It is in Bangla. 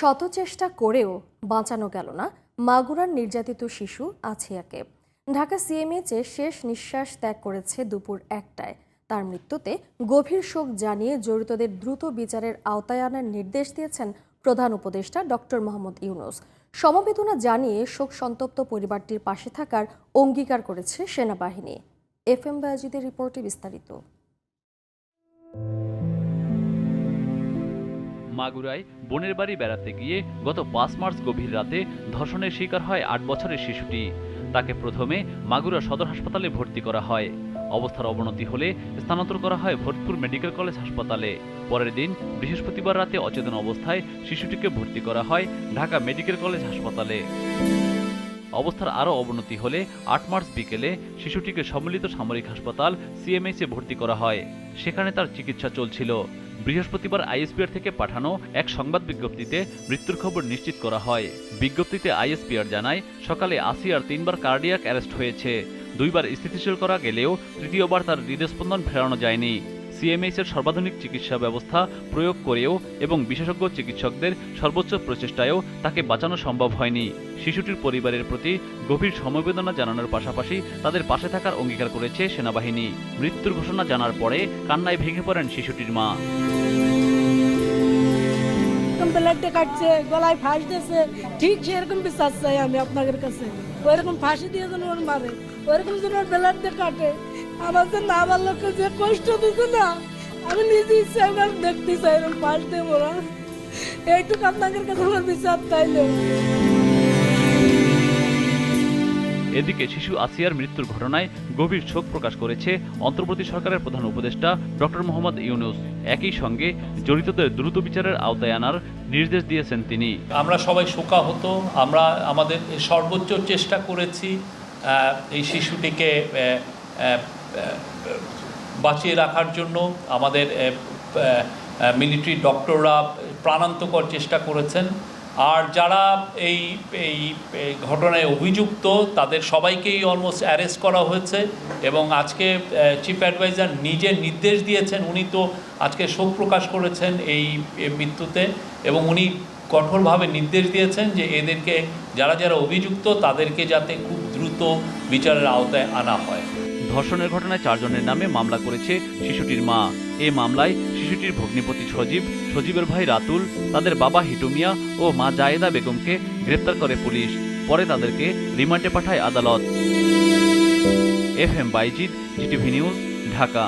শত চেষ্টা করেও বাঁচানো গেল না মাগুরার নির্যাতিত শিশু আছিয়াকে। ঢাকা সিএমএইচে শেষ নিঃশ্বাস ত্যাগ করেছে দুপুর 1টায়। তার মৃত্যুতে গভীর শোক জানিয়ে জড়িতদের দ্রুত বিচারের আওতায় আনার নির্দেশ দিয়েছেন প্রধান উপদেষ্টা ডক্টর মোহাম্মদ ইউনূস। সমবেদনা জানিয়ে শোক সন্তপ্ত পরিবারটির পাশে থাকার অঙ্গীকার করেছে সেনাবাহিনী। FM বায়াজিদের রিপোর্টে বিস্তারিত। মাগুরায় বোনের বাড়ি বেড়াতে গিয়ে গত 5 মার্চ গভীর রাতে ধর্ষণের শিকার হয় 8 বছরের শিশুটি। তাকে প্রথমে মাগুরা সদর হাসপাতালে ভর্তি করা হয়। অবস্থার অবনতি হলে স্থানান্তর করা হয় ফরিদপুর মেডিকেল কলেজ হাসপাতালে। পরের দিন বৃহস্পতিবার রাতে অচেতন অবস্থায় শিশুটিকে ভর্তি করা হয় ঢাকা মেডিকেল কলেজ হাসপাতালে। অবস্থার আরও অবনতি হলে 8 মার্চ বিকেলে শিশুটিকে সম্মিলিত সামরিক হাসপাতাল সিএমএইচে ভর্তি করা হয়। সেখানে তার চিকিৎসা চলছিল। বৃহস্পতিবার আইএসপিআর থেকে পাঠানো এক সংবাদ বিজ্ঞপ্তিতে মৃত্যুর খবর নিশ্চিত করা হয়। বিজ্ঞপ্তিতে আইএসপিআর জানায়, সকালে আসিয়ার 3বার কার্ডিয়াক অ্যারেস্ট হয়েছে। 2বার স্থিতিশীল করা গেলেও তৃতীয়বার তার হৃদস্পন্দন ফেরানো যায়নি। সিএমএইচের সর্বাধুনিক চিকিৎসা ব্যবস্থা প্রয়োগ করেও এবং বিশেষজ্ঞ চিকিৎসকদের সর্বোচ্চ প্রচেষ্টায়ও তাকে বাঁচানো সম্ভব হয়নি। শিশুটির পরিবারের প্রতি গভীর সমবেদনা জানানোর পাশাপাশি তাদের পাশে থাকার অঙ্গীকার করেছে সেনাবাহিনী। মৃত্যুর ঘোষণা জানার পরে কান্নায় ভেঙে পড়েন শিশুটির মা। কাটছে, গলায় ফাঁস দিয়েছে, ঠিক সেরকম বিচার চাই আমি আপনাদের কাছে। ওইরকম ফাঁসি দিয়ে যেন ওর মারে, ওইরকম যেন ওর বেলার দিয়ে কাটে। আমার যে না আমার লোককে যে কষ্ট দিচ্ছে না, আমি নিজে ইচ্ছে আমার দেখতে চাই এরকম ফাঁস দিয়ে ওরা। এইটুকু আপনাদের কাছে আমার বিচার চাইলে। এদিকে শিশু আসিয়ার মৃত্যুর ঘটনায় গভীর শোক প্রকাশ করেছে অন্তর্বর্তী সরকারের প্রধান উপদেষ্টা ডক্টর মোহাম্মদ ইউনূস। একই সঙ্গে জড়িতদের দ্রুত বিচারের আওতায় আনার নির্দেশ দিয়েছেন তিনি। আমরা সবাই শোকাহত। আমরা আমাদের সর্বোচ্চ চেষ্টা করেছি এই শিশুটিকে বাঁচিয়ে রাখার জন্য। আমাদের মিলিটারি ডক্টররা প্রাণান্তকর চেষ্টা করেছেন। আর যারা এই ঘটনায় অভিযুক্ত তাদের সবাইকেই অলমোস্ট অ্যারেস্ট করা হয়েছে এবং আজকে চিফ অ্যাডভাইজার নিজে নির্দেশ দিয়েছেন। উনি তো আজকে শোক প্রকাশ করেছেন এই মৃত্যুতে এবং উনি কঠোরভাবে নির্দেশ দিয়েছেন যে এদেরকে যারা যারা অভিযুক্ত তাদেরকে যাতে খুব দ্রুত বিচারের আওতায় আনা হয়। ধর্ষণের ঘটনায় 4 জনের নামে মামলা করেছে শিশুটির মা। এ মামলায় শিশুটির ভগ্নিপতি সজীবের ভাই রাতুল, তাদের বাবা হিটু মিয়া ও মা জায়েদা বেগমকে গ্রেপ্তার করে পুলিশ। পরে তাদেরকে রিমান্ডে পাঠায় আদালত। FM Bayazid, GTV news, Dhaka.